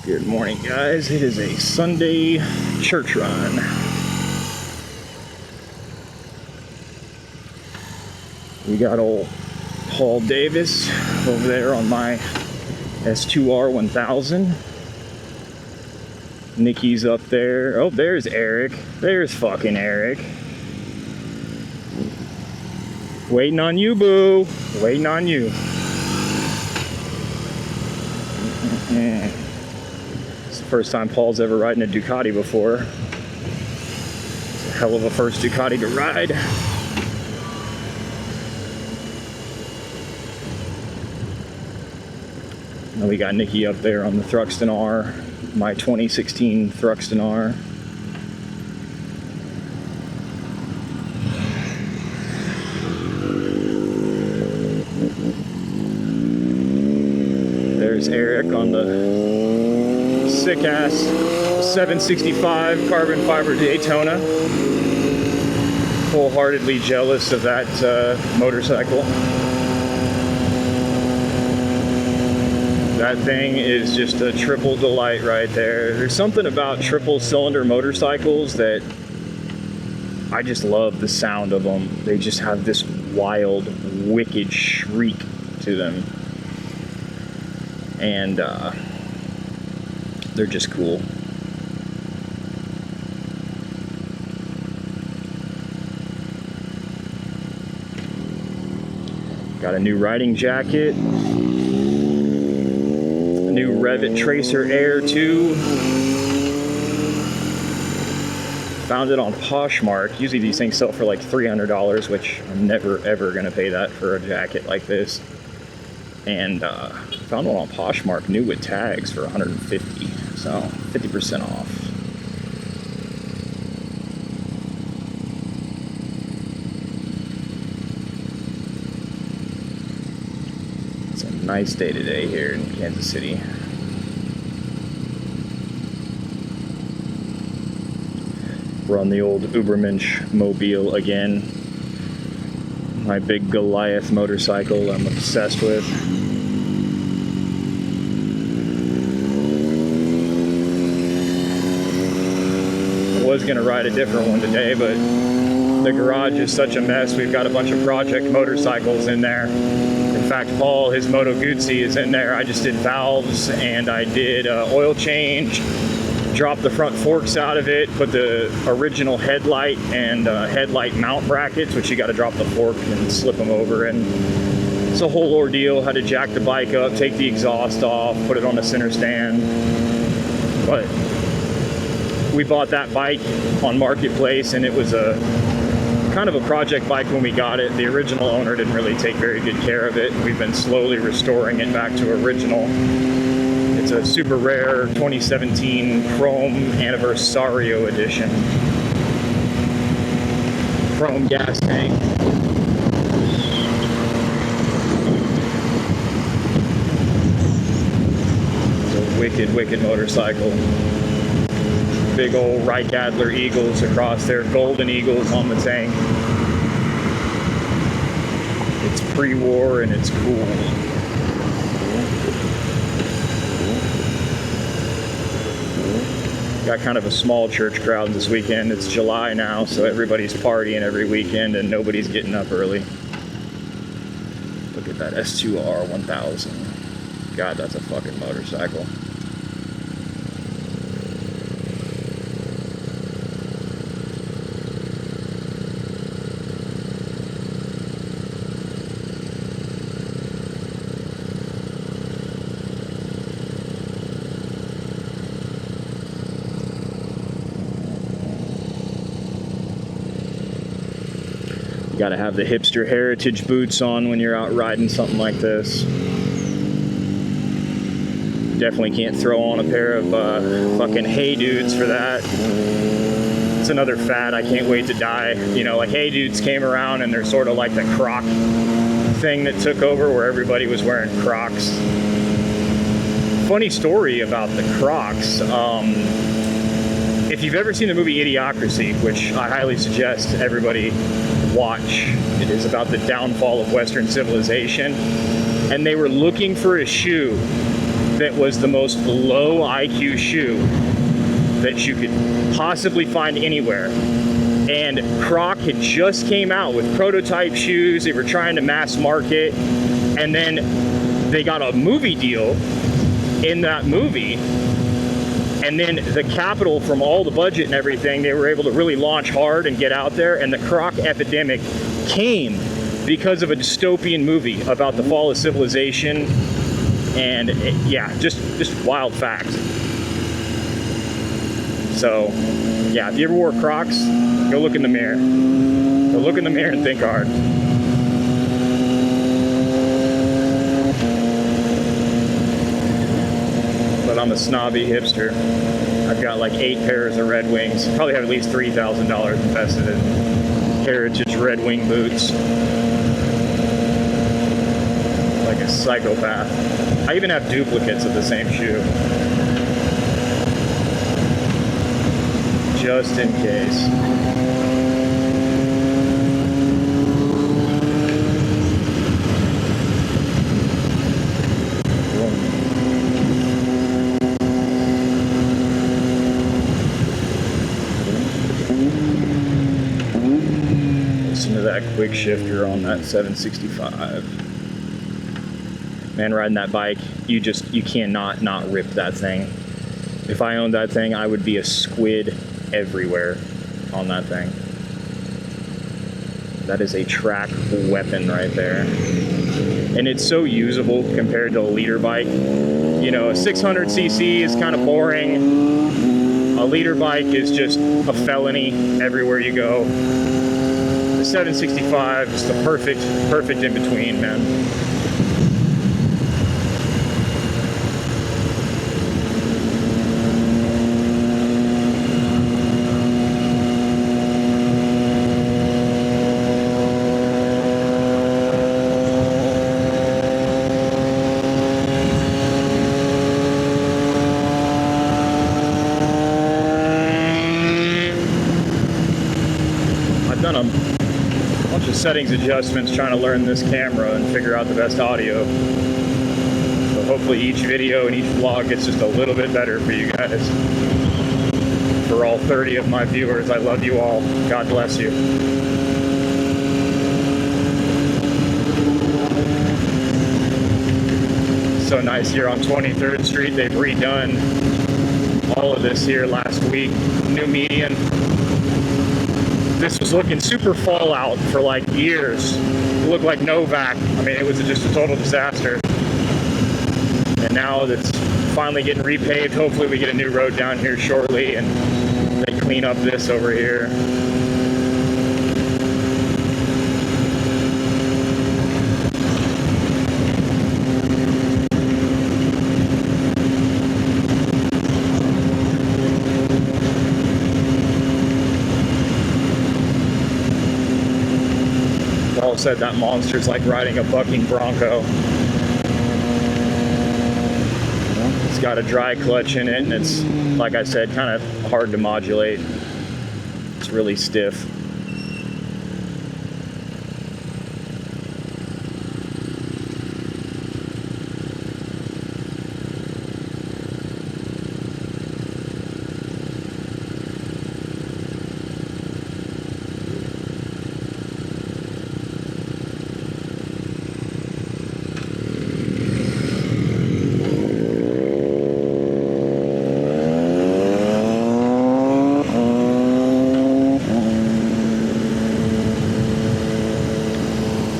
Good morning, guys. It is a Sunday church run. We got old Paul Davis over there on my S2R 1000. Nikki's up there. Oh, there's Eric. There's fucking Eric. Waiting on you, boo. Waiting on you. It's the first time Paul's ever riding a Ducati before. It's a hell of a first Ducati to ride. And we got Nikki up there on the Thruxton R, my 2016 Thruxton R. There's Eric on the sick-ass 765 carbon fiber Daytona. Wholeheartedly jealous of that motorcycle. That thing is just a triple delight right there. There's something about triple cylinder motorcycles that I just love the sound of them. They just have this wild, wicked shriek to them. And they're just cool. Got a new riding jacket. New Revit Tracer Air 2. Found it on Poshmark. Usually these things sell for like $300, which I'm never ever gonna pay that for a jacket like this. And found one on Poshmark new with tags for $150, so 50% off. It's a nice day today here in Kansas City. We're on the old Ubermensch Mobile again. My big Goliath motorcycle I'm obsessed with. I was gonna ride a different one today, but the garage is such a mess. We've got a bunch of project motorcycles in there. In fact, Paul, his Moto Guzzi is in there. I just did valves and I did oil change, dropped the front forks out of it, put the original headlight and headlight mount brackets, which you got to drop the fork and slip them over. And it's a whole ordeal. Had to jack the bike up, take the exhaust off, put it on the center stand. But we bought that bike on Marketplace, and it was a kind of a project bike when we got it. The original owner didn't really take very good care of it. We've been slowly restoring it back to original. It's a super rare 2017 Chrome Anniversario edition. Chrome gas tank. It's a wicked, wicked motorcycle. Big old Reich Adler eagles across there, golden eagles on the tank. It's pre-war and it's cool. Got kind of a small church crowd this weekend. It's July now, so everybody's partying every weekend and nobody's getting up early. Look at that S2R 1000. God, that's a fucking motorcycle. You gotta have the hipster heritage boots on when you're out riding something like this. Definitely can't throw on a pair of fucking Hey Dudes for that. It's another fad I can't wait to die. You know, like Hey Dudes came around and they're sort of like the Croc thing that took over where everybody was wearing Crocs. Funny story about the Crocs. If you've ever seen the movie Idiocracy, which I highly suggest everybody watch, it is about the downfall of Western civilization, and they were looking for a shoe that was the most low IQ shoe that you could possibly find anywhere. And Croc had just came out with prototype shoes. They were trying to mass market, and then they got a movie deal in that movie, and then the capital from all the budget and everything, they were able to really launch hard and get out there. And the Croc epidemic came because of a dystopian movie about the fall of civilization. And yeah, just wild fact. So yeah, if you ever wore Crocs, go look in the mirror. Go look in the mirror and think hard. But I'm a snobby hipster. I've got like 8 pairs of Red Wings. Probably have at least $3,000 invested in Heritage Red Wing boots. Like a psychopath. I even have duplicates of the same shoe. Just in case. Listen to that quick shifter on that 765. Man, riding that bike, you cannot not rip that thing. If I owned that thing, I would be a squid everywhere on that thing. That is a track weapon right there. And it's so usable compared to a leader bike. You know, a 600cc is kind of boring. A leader bike is just a felony everywhere you go. The 765 is the perfect in between, man. Done a bunch of settings adjustments trying to learn this camera and figure out the best audio. So hopefully each video and each vlog gets just a little bit better for you guys. For all 30 of my viewers, I love you all. God bless you. So nice here on 23rd Street. They've redone all of this here last week. New median. This was looking super fallout for like years. It looked like Novak. I mean, it was just a total disaster. And now it's finally getting repaved. Hopefully we get a new road down here shortly and they clean up this over here. Paul said that monster's like riding a bucking bronco. It's got a dry clutch in it, and it's, like I said, kind of hard to modulate. It's really stiff.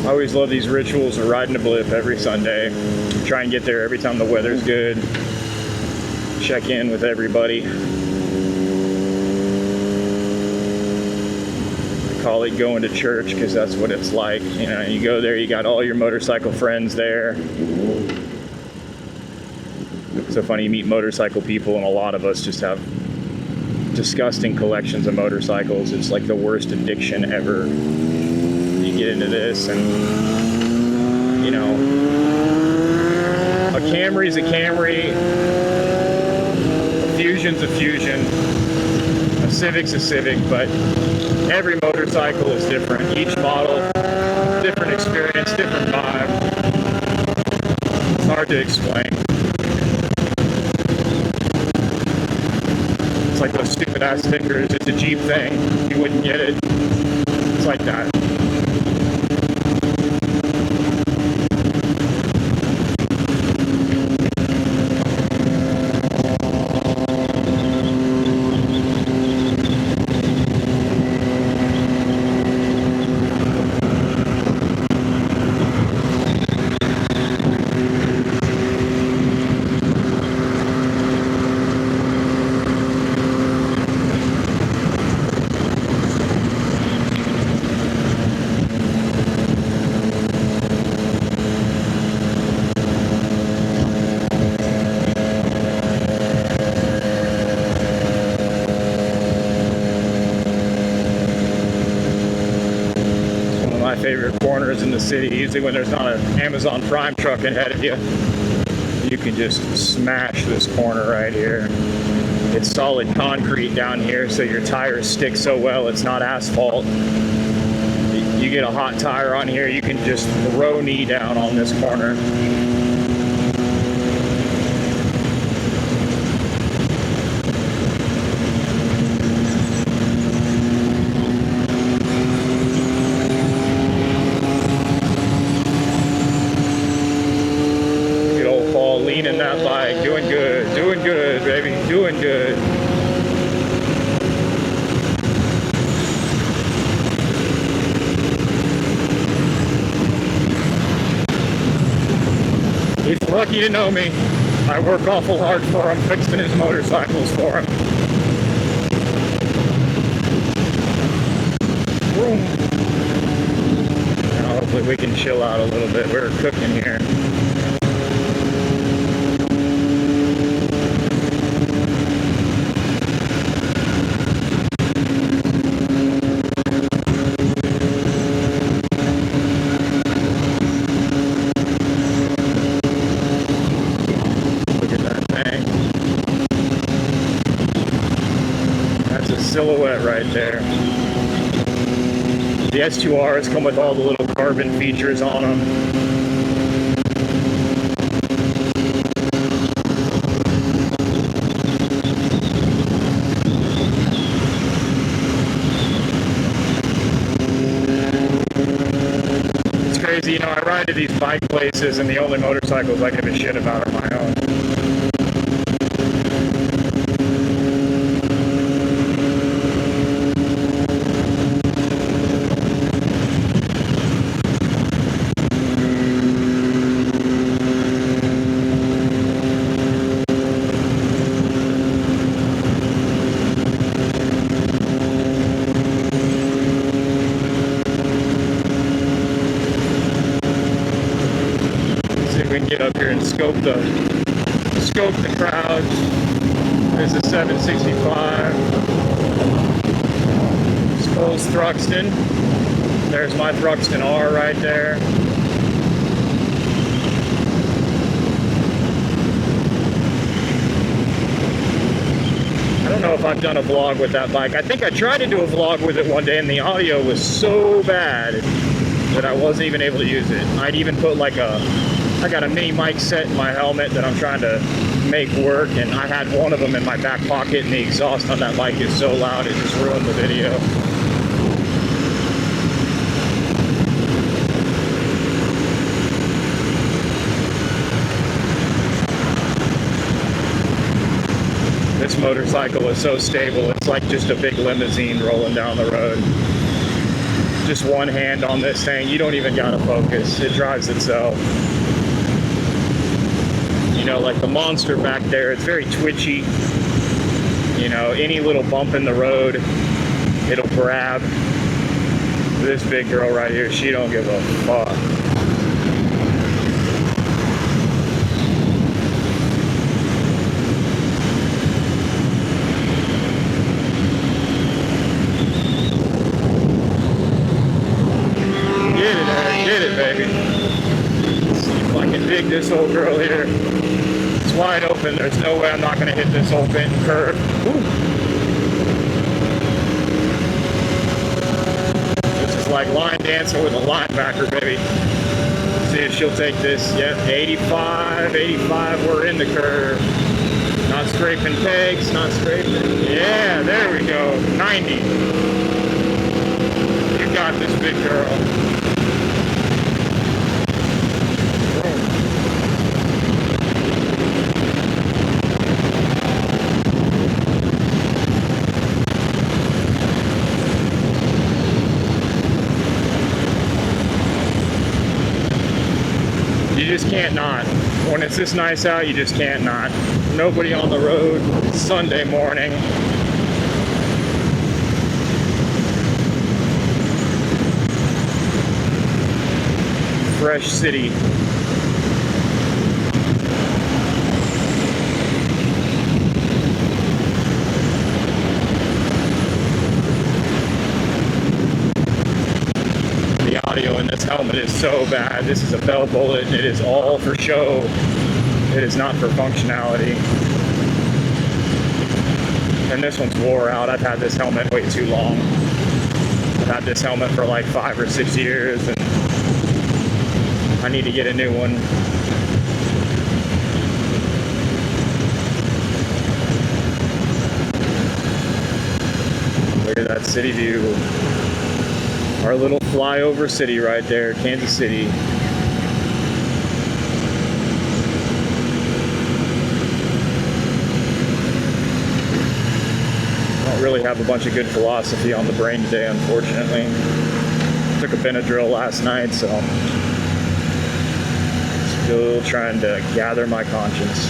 I always love these rituals of riding a blip every Sunday. Try and get there every time the weather's good. Check in with everybody. I call it going to church because that's what it's like. You know, you go there, you got all your motorcycle friends there. It's so funny, you meet motorcycle people, and a lot of us just have disgusting collections of motorcycles. It's like the worst addiction ever. You get into this, and you know, a Camry's a Camry, a Fusion's a Fusion, a Civic's a Civic, but every motorcycle is different. Each model, different experience, different vibe. It's hard to explain. like those stupid ass stickers. It's a Jeep thing. You wouldn't get it. It's like that. Favorite corners in the city. Usually when there's not an Amazon Prime truck ahead of you, you can just smash this corner right here. It's solid concrete down here, so your tires stick so well. It's not asphalt. You get a hot tire on here, you can just throw knee down on this corner. Leaning that bike, doing good, baby, doing good. He's lucky to know me. I work awful hard for him, fixing his motorcycles for him. Boom. Now hopefully we can chill out a little bit. We're cooking here. Silhouette right there. The S2Rs come with all the little carbon features on them. It's crazy, you know, I ride to these bike places and the only motorcycles I give a shit about are my own. We can get up here and scope the crowd. There's a 765. Skulls Thruxton. There's my Thruxton R right there. I don't know if I've done a vlog with that bike. I think I tried to do a vlog with it one day and the audio was so bad that I wasn't even able to use it. I'd even put like I got a mini mic set in my helmet that I'm trying to make work, and I had one of them in my back pocket, and the exhaust on that bike is so loud it just ruined the video. This motorcycle is so stable, it's like just a big limousine rolling down the road. Just one hand on this thing, you don't even gotta focus, it drives itself. You know, like the Monster back there, it's very twitchy. You know, any little bump in the road, it'll grab. This big girl right here, she don't give a fuck. Get it, baby. See if I can dig this old girl here. It's wide open. There's no way I'm not going to hit this old bent curve. Ooh. This is like line dancing with a linebacker, baby. See if she'll take this. Yep, 85, 85. We're in the curve. Not scraping pegs, not scraping. Yeah, there we go. 90. You got this, big girl. You just can't not. When it's this nice out, you just can't not. Nobody on the road. It's Sunday morning. Fresh city. The audio in this helmet is so bad. This is a Bell Bullet and it is all for show. It is not for functionality. And this one's wore out. I've had this helmet way too long. I've had this helmet for like 5 or 6 years and I need to get a new one. Look at that city view. Our little flyover city right there, Kansas City. Really have a bunch of good philosophy on the brain today, unfortunately. Took a Benadryl last night, so still trying to gather my conscience.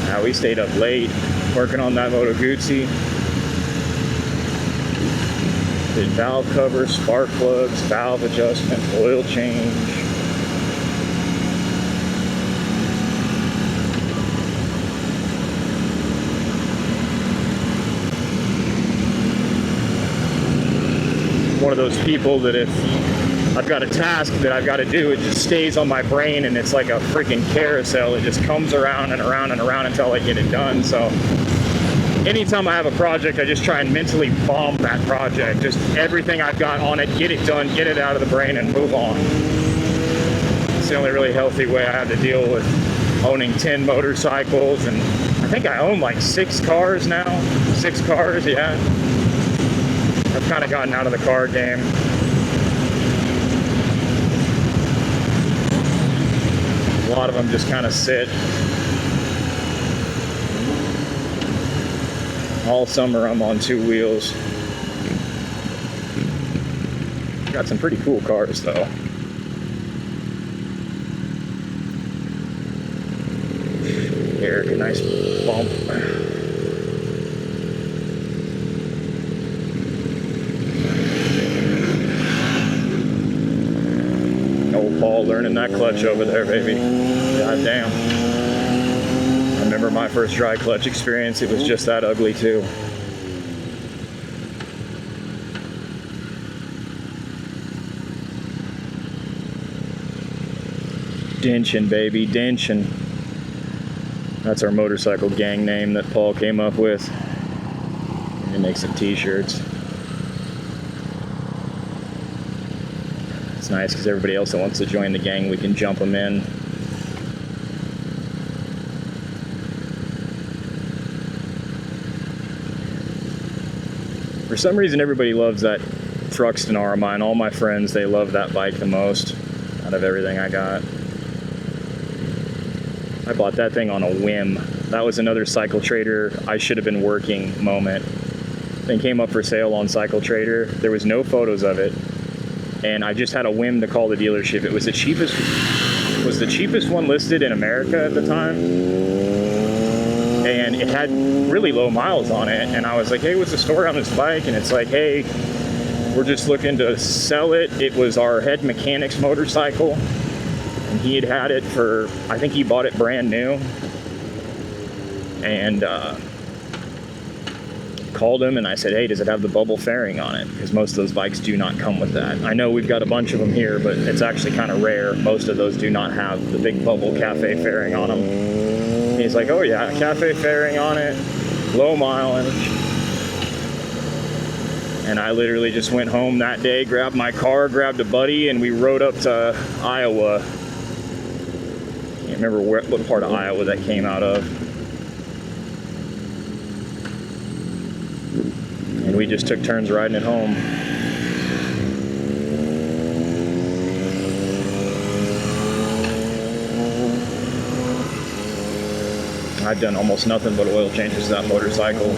Now we stayed up late working on that Moto Guzzi. Did valve covers, spark plugs, valve adjustment, oil change. One of those people that if I've got a task that I've got to do, it just stays on my brain and it's like a freaking carousel. It just comes around and around and around until I get it done. So anytime I have a project, I just try and mentally bomb that project. Just everything I've got on it, get it done, get it out of the brain and move on. It's the only really healthy way I have to deal with owning 10 motorcycles. And I think I own like 6 cars now. 6 cars, yeah. I've kind of gotten out of the car game. A lot of them just kind of sit. All summer I'm on 2 wheels. Got some pretty cool cars though. Here, a nice bump. Paul learning that clutch over there, baby. God damn. I remember my first dry clutch experience. It was just that ugly too. Dinchin', baby, dinchin'. That's our motorcycle gang name that Paul came up with. He makes some t-shirts. It's nice because everybody else that wants to join the gang, we can jump them in. For some reason, everybody loves that Thruxton R of mine. All my friends, they love that bike the most out of everything I got. I bought that thing on a whim. That was another Cycle Trader I should have been working moment. Thing came up for sale on Cycle Trader. There was no photos of it. And I just had a whim to call the dealership. It was the cheapest one listed in America at the time. And it had really low miles on it. And I was like, hey, what's the story on this bike? And it's like, hey, we're just looking to sell it. It was our head mechanic's motorcycle. And he had it for, I think he bought it brand new. And called him and I said, hey, does it have the bubble fairing on it? Because most of those bikes do not come with that. I know we've got a bunch of them here, but it's actually kind of rare. Most of those do not have the big bubble cafe fairing on them. And he's like, oh yeah, cafe fairing on it, low mileage. And I literally just went home that day, grabbed my car, grabbed a buddy, and we rode up to Iowa Can't remember what part of Iowa that came out of. And we just took turns riding it home. I've done almost nothing but oil changes to that motorcycle.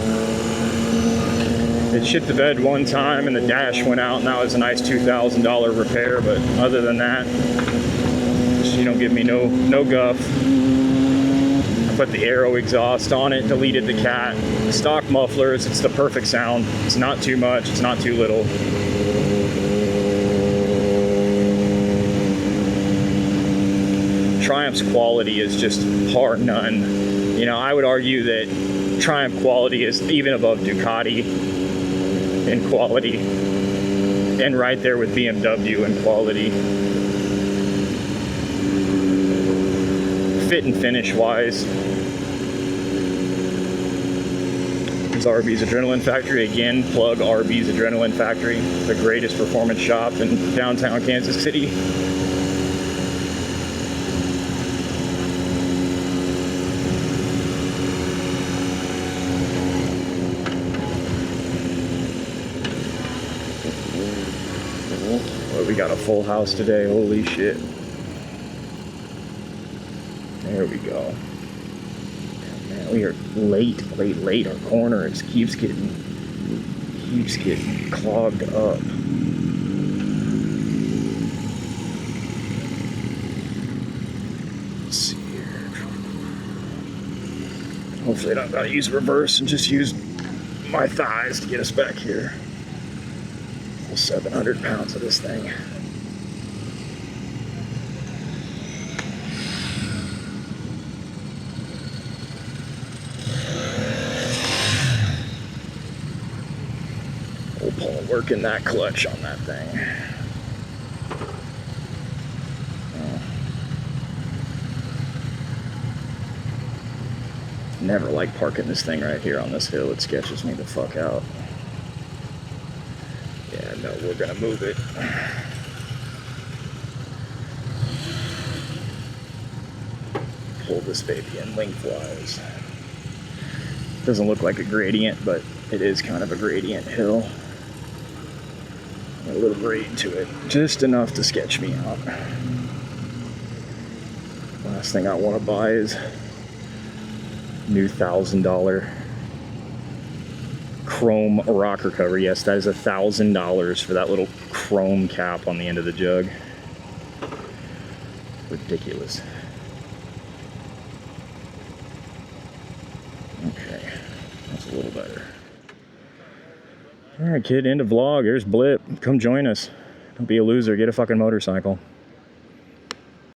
It shit the bed one time and the dash went out, and that was a nice $2,000 repair, but other than that, just, you don't give me no guff. I put the Aero exhaust on it, deleted the cat. Stock mufflers, it's the perfect sound. It's not too much, it's not too little. Triumph's quality is just par none. You know, I would argue that Triumph quality is even above Ducati in quality, and right there with BMW in quality. Fit and finish wise. There's RB's Adrenaline Factory. Again, plug RB's Adrenaline Factory, the greatest performance shop in downtown Kansas City. We got a full house today, holy shit. There we go. Man, we are late. Our corner keeps getting clogged up. Let's see here. Hopefully I don't gotta use reverse and just use my thighs to get us back here. 700 pounds of this thing. Old Paul working that clutch on that thing. Never like parking this thing right here on this hill. It sketches me the fuck out. Yeah, no, we're gonna move it. Pull this baby in lengthwise. Doesn't look like a gradient, but it is kind of a gradient hill. A little grade to it, just enough to sketch me out. Last thing I want to buy is new $1,000 chrome rocker cover. Yes, that is $1,000 for that little chrome cap on the end of the jug. Ridiculous. Okay, that's a little better. All right, kid, end of vlog. Here's Blip. Come join us. Don't be a loser. Get a fucking motorcycle.